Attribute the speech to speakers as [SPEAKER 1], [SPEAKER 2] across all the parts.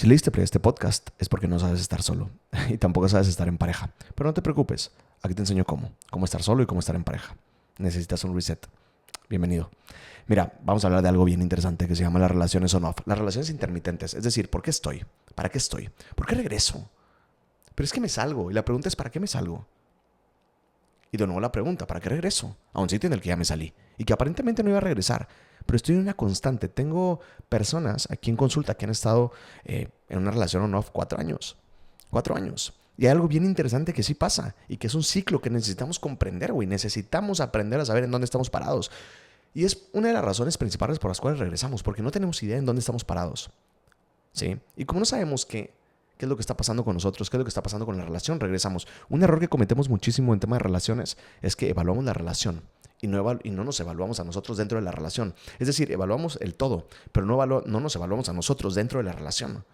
[SPEAKER 1] Si le diste play a este podcast es porque no sabes estar solo y tampoco sabes estar en pareja. Pero no te preocupes, aquí te enseño cómo estar solo y cómo estar en pareja. Necesitas un reset. Bienvenido. Mira, vamos a hablar de algo bien interesante que se llama las relaciones on-off. Las relaciones intermitentes, es decir, ¿por qué estoy? ¿Para qué estoy? ¿Por qué regreso? Pero es que me salgo y la pregunta es ¿para qué me salgo? Y de nuevo la pregunta, ¿para qué regreso? A un sitio en el que ya me salí y que aparentemente no iba a regresar. Pero estoy en una constante. Tengo personas aquí en consulta que han estado en una relación on-off 4 años. 4 años. Y hay algo bien interesante que sí pasa y que es un ciclo que necesitamos comprender, güey. Necesitamos aprender a saber en dónde estamos parados. Y es una de las razones principales por las cuales regresamos, porque no tenemos idea en dónde estamos parados. ¿Sí? Y como no sabemos qué es lo que está pasando con nosotros, qué es lo que está pasando con la relación, regresamos. Un error que cometemos muchísimo en tema de relaciones es que evaluamos la relación y no nos evaluamos a nosotros dentro de la relación. Es decir, evaluamos el todo, pero no nos evaluamos a nosotros dentro de la relación.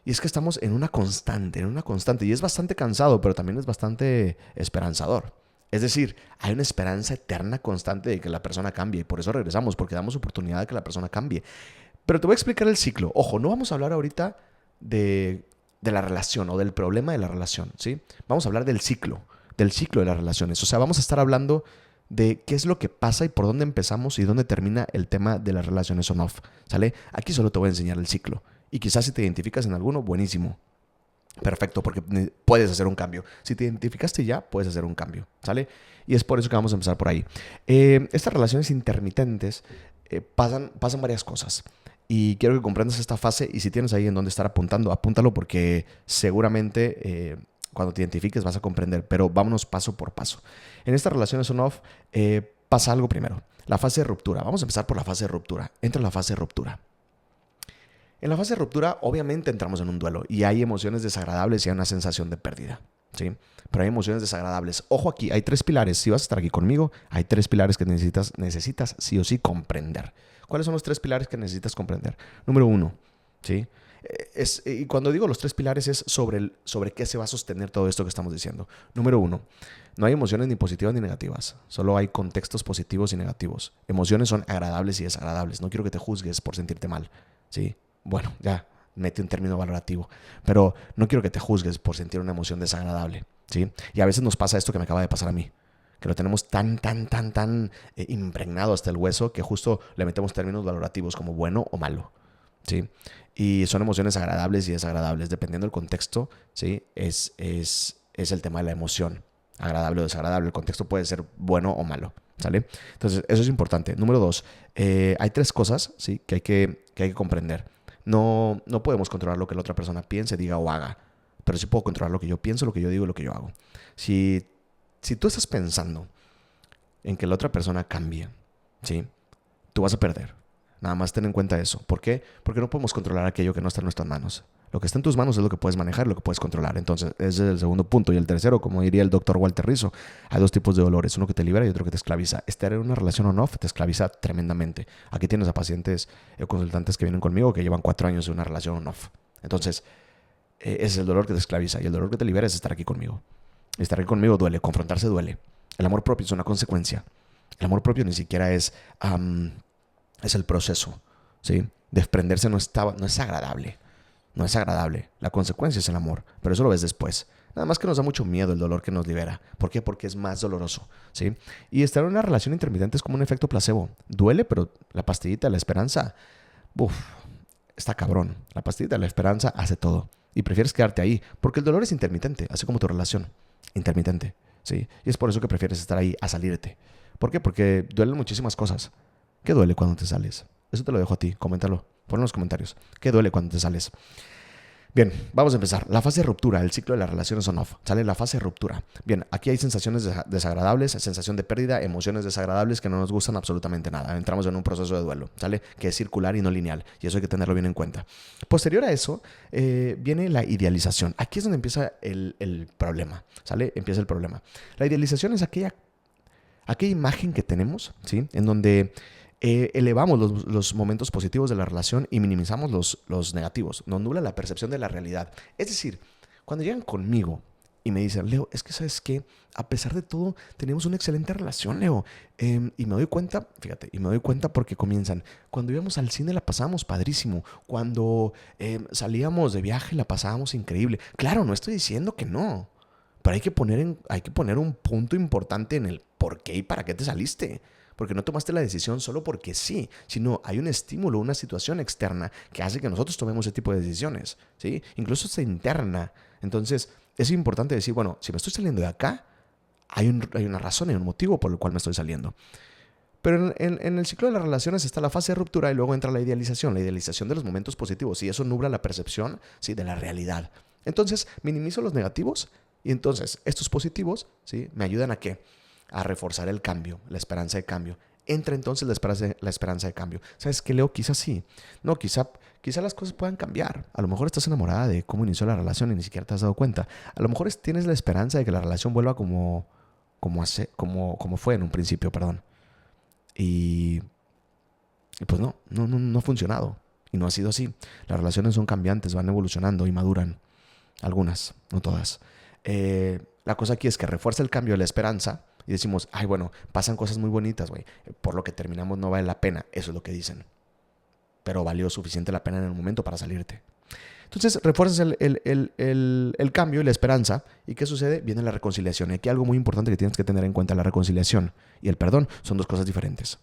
[SPEAKER 1] Y es que estamos en una constante, y es bastante cansado, pero también es bastante esperanzador. Es decir, hay una esperanza eterna constante de que la persona cambie y por eso regresamos, porque damos oportunidad de que la persona cambie. Pero te voy a explicar el ciclo. Ojo, no vamos a hablar ahorita de la relación o del problema de la relación, ¿sí? Vamos a hablar del ciclo de las relaciones. O sea, vamos a estar hablando de qué es lo que pasa y por dónde empezamos y dónde termina el tema de las relaciones on-off, ¿sale? Aquí solo te voy a enseñar el ciclo. Y quizás si te identificas en alguno, buenísimo. Perfecto, porque puedes hacer un cambio. Si te identificaste ya, puedes hacer un cambio, ¿sale? Y es por eso que vamos a empezar por ahí. Estas relaciones intermitentes pasan varias cosas. Y quiero que comprendas esta fase y si tienes ahí en dónde estar apuntando, apúntalo porque seguramente cuando te identifiques vas a comprender. Pero vámonos paso por paso. En estas relaciones on-off pasa algo primero. La fase de ruptura. Vamos a empezar por la fase de ruptura. Entra la fase de ruptura. En la fase de ruptura, obviamente entramos en un duelo y hay emociones desagradables y hay una sensación de pérdida, ¿sí? Pero hay emociones desagradables. Ojo aquí, hay 3 pilares. Si vas a estar aquí conmigo, hay 3 pilares que necesitas sí o sí comprender. ¿Cuáles son los 3 pilares que necesitas comprender? Número 1, ¿sí? Y cuando digo los 3 pilares es sobre qué se va a sostener todo esto que estamos diciendo. Número 1, no hay emociones ni positivas ni negativas. Solo hay contextos positivos y negativos. Emociones son agradables y desagradables. No quiero que te juzgues por sentirte mal, ¿sí? Bueno, ya mete un término valorativo, pero no quiero que te juzgues por sentir una emoción desagradable, ¿sí? Y a veces nos pasa esto que me acaba de pasar a mí, que lo tenemos tan impregnado hasta el hueso que justo le metemos términos valorativos como bueno o malo, ¿sí? Y son emociones agradables y desagradables, dependiendo del contexto, ¿sí? Es el tema de la emoción, agradable o desagradable. El contexto puede ser bueno o malo, ¿sale? Entonces, eso es importante. Número 2, hay 3 cosas, ¿sí? que hay que comprender. No podemos controlar lo que la otra persona piense, diga o haga, pero sí puedo controlar lo que yo pienso, lo que yo digo y lo que yo hago. Si tú estás pensando en que la otra persona cambie, ¿sí? Tú vas a perder. Nada más ten en cuenta eso. ¿Por qué? Porque no podemos controlar aquello que no está en nuestras manos. Lo que está en tus manos es lo que puedes manejar, lo que puedes controlar. Entonces, ese es el segundo punto. Y el tercero, como diría el doctor Walter Rizzo, hay 2 tipos de dolores. Uno que te libera y otro que te esclaviza. Estar en una relación on-off te esclaviza tremendamente. Aquí tienes a pacientes o consultantes que vienen conmigo que llevan 4 años en una relación on-off. Entonces, ese es el dolor que te esclaviza. Y el dolor que te libera es estar aquí conmigo. Estar aquí conmigo duele. Confrontarse duele. El amor propio es una consecuencia. El amor propio ni siquiera es el proceso, ¿sí? Desprenderse no es agradable. No es agradable. La consecuencia es el amor, pero eso lo ves después. Nada más que nos da mucho miedo el dolor que nos libera. ¿Por qué? Porque es más doloroso, ¿sí? Y estar en una relación intermitente es como un efecto placebo. Duele, pero la pastillita, la esperanza, está cabrón. La pastillita, la esperanza hace todo. Y prefieres quedarte ahí, porque el dolor es intermitente, así como tu relación. Intermitente, ¿sí? Y es por eso que prefieres estar ahí a salirte. ¿Por qué? Porque duelen muchísimas cosas. ¿Qué duele cuando te sales? Eso te lo dejo a ti, coméntalo, ponlo en los comentarios. ¿Qué duele cuando te sales? Bien, vamos a empezar. La fase de ruptura, el ciclo de las relaciones on-off. Sale la fase de ruptura. Bien, aquí hay sensaciones desagradables, sensación de pérdida, emociones desagradables que no nos gustan absolutamente nada. Entramos en un proceso de duelo, ¿sale? Que es circular y no lineal. Y eso hay que tenerlo bien en cuenta. Posterior a eso, viene la idealización. Aquí es donde empieza el problema, ¿sale? Empieza el problema. La idealización es aquella imagen que tenemos, ¿sí? En donde elevamos los momentos positivos de la relación y minimizamos los negativos. Nos nubla la percepción de la realidad. Es decir, cuando llegan conmigo Y me dicen, Leo, es que ¿sabes qué? A pesar de todo, tenemos una excelente relación, Leo. Y me doy cuenta, fíjate, y me doy cuenta porque comienzan. Cuando íbamos al cine la pasábamos padrísimo. Cuando salíamos de viaje la pasábamos increíble. Claro, no estoy diciendo que no. Pero hay que poner un punto importante en el por qué y para qué te saliste. Porque no tomaste la decisión solo porque sí, sino hay un estímulo, una situación externa que hace que nosotros tomemos ese tipo de decisiones, ¿sí? Incluso se interna. Entonces, es importante decir, bueno, si me estoy saliendo de acá, hay una razón y un motivo por el cual me estoy saliendo. Pero en el ciclo de las relaciones está la fase de ruptura y luego entra la idealización de los momentos positivos, y eso nubla la percepción, ¿sí?, de la realidad. Entonces, minimizo los negativos y entonces estos positivos, ¿sí?, me ayudan a ¿qué? A reforzar el cambio, la esperanza de cambio. Entra entonces la esperanza de cambio. ¿Sabes qué, Leo? Quizás sí. No, quizá las cosas puedan cambiar. A lo mejor estás enamorada de cómo inició la relación y ni siquiera te has dado cuenta. A lo mejor tienes la esperanza de que la relación vuelva como fue en un principio, perdón. Y pues no ha funcionado. Y no ha sido así. Las relaciones son cambiantes, van evolucionando y maduran. Algunas, no todas. La cosa aquí es que refuerza el cambio de la esperanza y decimos, ay, bueno, pasan cosas muy bonitas, güey. Por lo que terminamos no vale la pena. Eso es lo que dicen. Pero valió suficiente la pena en el momento para salirte. Entonces refuerzas el cambio y la esperanza. ¿Y qué sucede? Viene la reconciliación. Y aquí algo muy importante que tienes que tener en cuenta: la reconciliación y el perdón son dos cosas diferentes.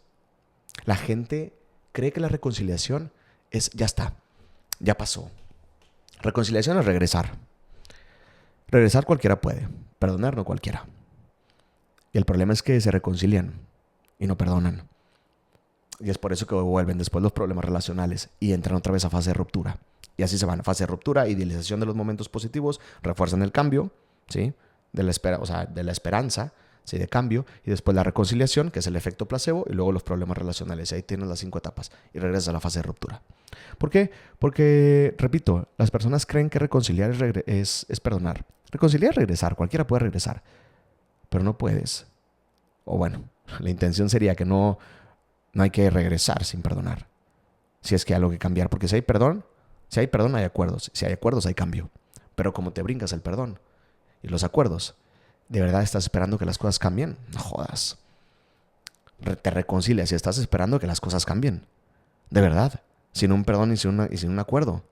[SPEAKER 1] La gente cree que la reconciliación es ya está, ya pasó. Reconciliación es regresar. Regresar cualquiera puede, perdonar no cualquiera. Y el problema es que se reconcilian y no perdonan. Y es por eso que vuelven después los problemas relacionales y entran otra vez a fase de ruptura. Y así se van. Fase de ruptura, idealización de los momentos positivos, refuerzan el cambio, ¿sí?, de la esperanza, ¿sí?, de cambio, y después la reconciliación, que es el efecto placebo, y luego los problemas relacionales. Y ahí tienes las 5 etapas y regresas a la fase de ruptura. ¿Por qué? Porque, repito, las personas creen que reconciliar es perdonar. Reconciliar es regresar, cualquiera puede regresar, pero no puedes. O bueno, la intención sería que no hay que regresar sin perdonar. Si es que hay algo que cambiar, porque si hay perdón hay acuerdos. Si hay acuerdos hay cambio. Pero como te brincas el perdón y los acuerdos, ¿de verdad estás esperando que las cosas cambien? No jodas. Te reconcilias y estás esperando que las cosas cambien. De verdad. Sin un perdón y sin un acuerdo.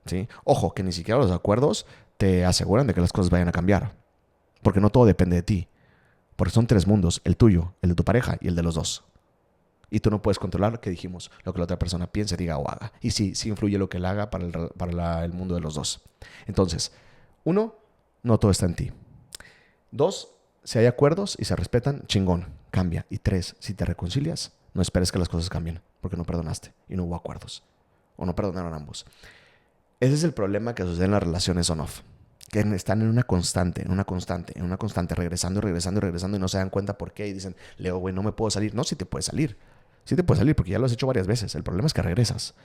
[SPEAKER 1] ¿Sí? Ojo, que ni siquiera los acuerdos te aseguran de que las cosas vayan a cambiar. Porque no todo depende de ti. Porque son 3 mundos: el tuyo, el de tu pareja y el de los dos. Y tú no puedes controlar lo que dijimos, lo que la otra persona piense, diga o haga. Y sí influye lo que él haga para el mundo de los dos. Entonces, 1, no todo está en ti. 2, si hay acuerdos y se respetan, chingón, cambia. Y 3, si te reconcilias, no esperes que las cosas cambien, porque no perdonaste y no hubo acuerdos. O no perdonaron ambos. Ese es el problema que sucede en las relaciones on-off. Que están en una constante, regresando y no se dan cuenta por qué. Y dicen, Leo, güey, no me puedo salir. No, sí te puedes salir. Sí te puedes salir porque ya lo has hecho varias veces. El problema es que regresas.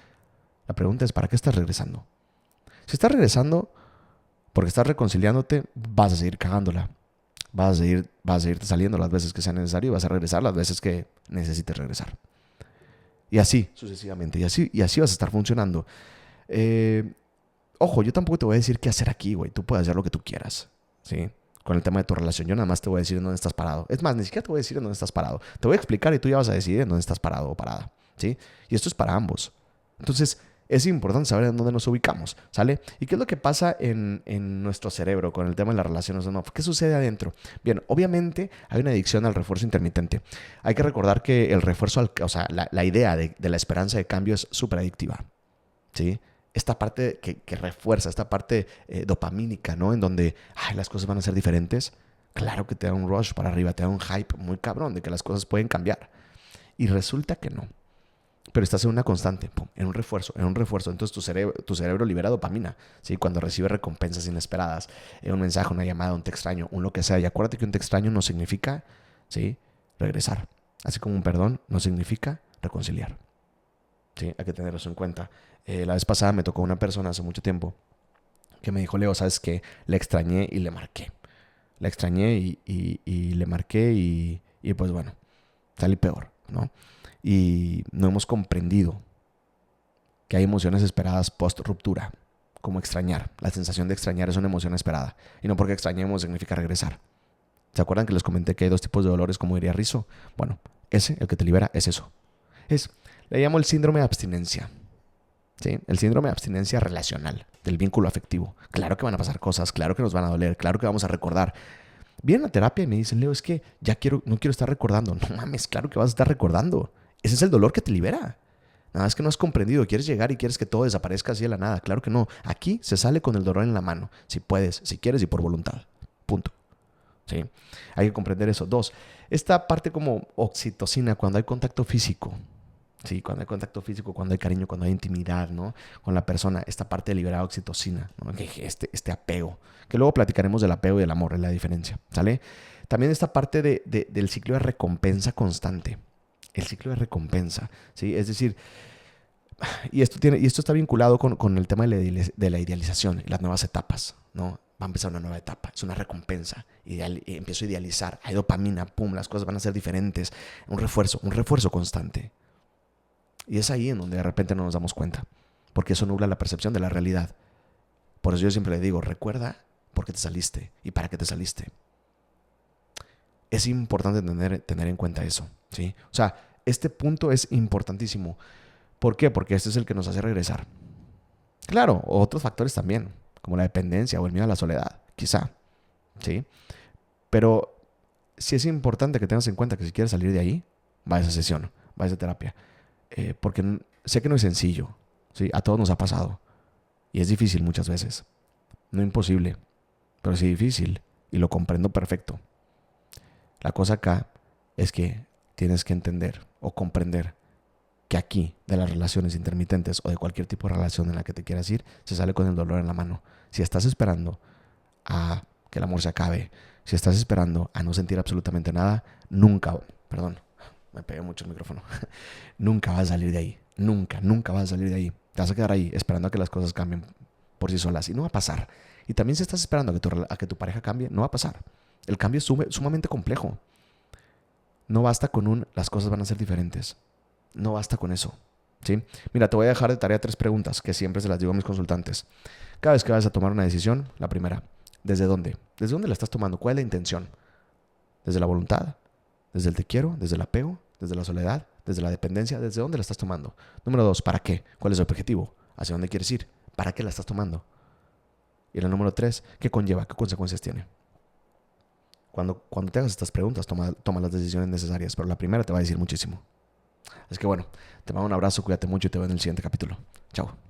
[SPEAKER 1] La pregunta es, ¿para qué estás regresando? Si estás regresando porque estás reconciliándote, vas a seguir cagándola. Vas a seguirte saliendo las veces que sea necesario y vas a regresar las veces que necesites regresar. Y así, sucesivamente. Y así vas a estar funcionando. Ojo, yo tampoco te voy a decir qué hacer aquí, güey. Tú puedes hacer lo que tú quieras, ¿sí? Con el tema de tu relación. Yo nada más te voy a decir en dónde estás parado. Es más, ni siquiera te voy a decir en dónde estás parado. Te voy a explicar y tú ya vas a decidir en dónde estás parado o parada, ¿sí? Y esto es para ambos. Entonces, es importante saber en dónde nos ubicamos, ¿sale? ¿Y qué es lo que pasa en nuestro cerebro con el tema de las relaciones o no? ¿Qué sucede adentro? Bien, obviamente hay una adicción al refuerzo intermitente. Hay que recordar que el refuerzo, la idea de la esperanza de cambio es súper adictiva, ¿sí? Esta parte que refuerza, esta parte dopamínica, ¿no? En donde las cosas van a ser diferentes. Claro que te da un rush para arriba, te da un hype muy cabrón de que las cosas pueden cambiar. Y resulta que no. Pero estás en una constante, pum, en un refuerzo. Entonces tu cerebro libera dopamina, ¿sí? Cuando recibe recompensas inesperadas, un mensaje, una llamada, un te extraño, un lo que sea. Y acuérdate que un te extraño no significa, ¿sí?, regresar. Así como un perdón no significa reconciliar. Sí, hay que tener eso en cuenta. La vez pasada me tocó una persona hace mucho tiempo que me dijo, Leo, ¿sabes qué? Le extrañé y le marqué. Le extrañé y le marqué y pues bueno, salí peor, ¿no? Y no hemos comprendido que hay emociones esperadas post ruptura. como extrañar. La sensación de extrañar es una emoción esperada. Y no porque extrañemos significa regresar. ¿Se acuerdan que les comenté que hay dos tipos de dolores, como diría Rizzo? Bueno, el que te libera, es eso. Le llamo el síndrome de abstinencia. ¿Sí? El síndrome de abstinencia relacional, del vínculo afectivo. Claro que van a pasar cosas, claro que nos van a doler, claro que vamos a recordar. Vienen a terapia y me dicen, Leo, es que no quiero estar recordando. No mames, claro que vas a estar recordando. Ese es el dolor que te libera. Nada más que no has comprendido. Quieres llegar y quieres que todo desaparezca así de la nada. Claro que no. Aquí se sale con el dolor en la mano. Si puedes, si quieres y por voluntad. Punto. ¿Sí? Hay que comprender eso. 2. Esta parte como oxitocina cuando hay contacto físico. Sí, cuando hay contacto físico, cuando hay cariño, cuando hay intimidad, ¿no? Con la persona, esta parte de liberar oxitocina, ¿no? Este apego, que luego platicaremos del apego y del amor, es la diferencia, ¿sale? También esta parte del ciclo de recompensa constante, el ciclo de recompensa, ¿sí? Es decir, y esto está vinculado con el tema de la idealización y las nuevas etapas, ¿no? Va a empezar una nueva etapa, es una recompensa, empiezo a idealizar, hay dopamina, pum, las cosas van a ser diferentes, un refuerzo constante. Y es ahí en donde de repente no nos damos cuenta, porque eso nubla la percepción de la realidad. Por eso yo siempre le digo, recuerda por qué te saliste y para qué te saliste. Es importante tener en cuenta eso, ¿sí? O sea, este punto es importantísimo. ¿Por qué? Porque este es el que nos hace regresar. Claro, otros factores también, como la dependencia o el miedo a la soledad, quizá, ¿sí? Pero sí es importante que tengas en cuenta que si quieres salir de ahí, va a esa sesión, va a esa terapia. Porque sé que no es sencillo, ¿sí? A todos nos ha pasado. Y es difícil muchas veces. No imposible, pero sí difícil. Y lo comprendo perfecto. La cosa acá es que tienes que entender o comprender que aquí, de las relaciones intermitentes o de cualquier tipo de relación en la que te quieras ir, se sale con el dolor en la mano. Si estás esperando a que el amor se acabe, si estás esperando a no sentir absolutamente nada, me pegué mucho el micrófono. Nunca vas a salir de ahí. Nunca vas a salir de ahí. Te vas a quedar ahí esperando a que las cosas cambien por sí solas. Y no va a pasar. Y también si estás esperando a que tu pareja cambie, no va a pasar. El cambio es sumamente complejo. No basta con las cosas van a ser diferentes. No basta con eso. ¿Sí? Mira, te voy a dejar de tarea 3 preguntas que siempre se las digo a mis consultantes. Cada vez que vayas a tomar una decisión, la primera, ¿desde dónde? ¿Desde dónde la estás tomando? ¿Cuál es la intención? ¿Desde la voluntad? ¿Desde el te quiero? ¿Desde el apego? ¿Desde la soledad? ¿Desde la dependencia? ¿Desde dónde la estás tomando? Número 2, ¿para qué? ¿Cuál es el objetivo? ¿Hacia dónde quieres ir? ¿Para qué la estás tomando? Y el número 3, ¿qué conlleva? ¿Qué consecuencias tiene? Cuando te hagas estas preguntas, toma las decisiones necesarias, pero la primera te va a decir muchísimo. Así que bueno, te mando un abrazo, cuídate mucho y te veo en el siguiente capítulo. Chao.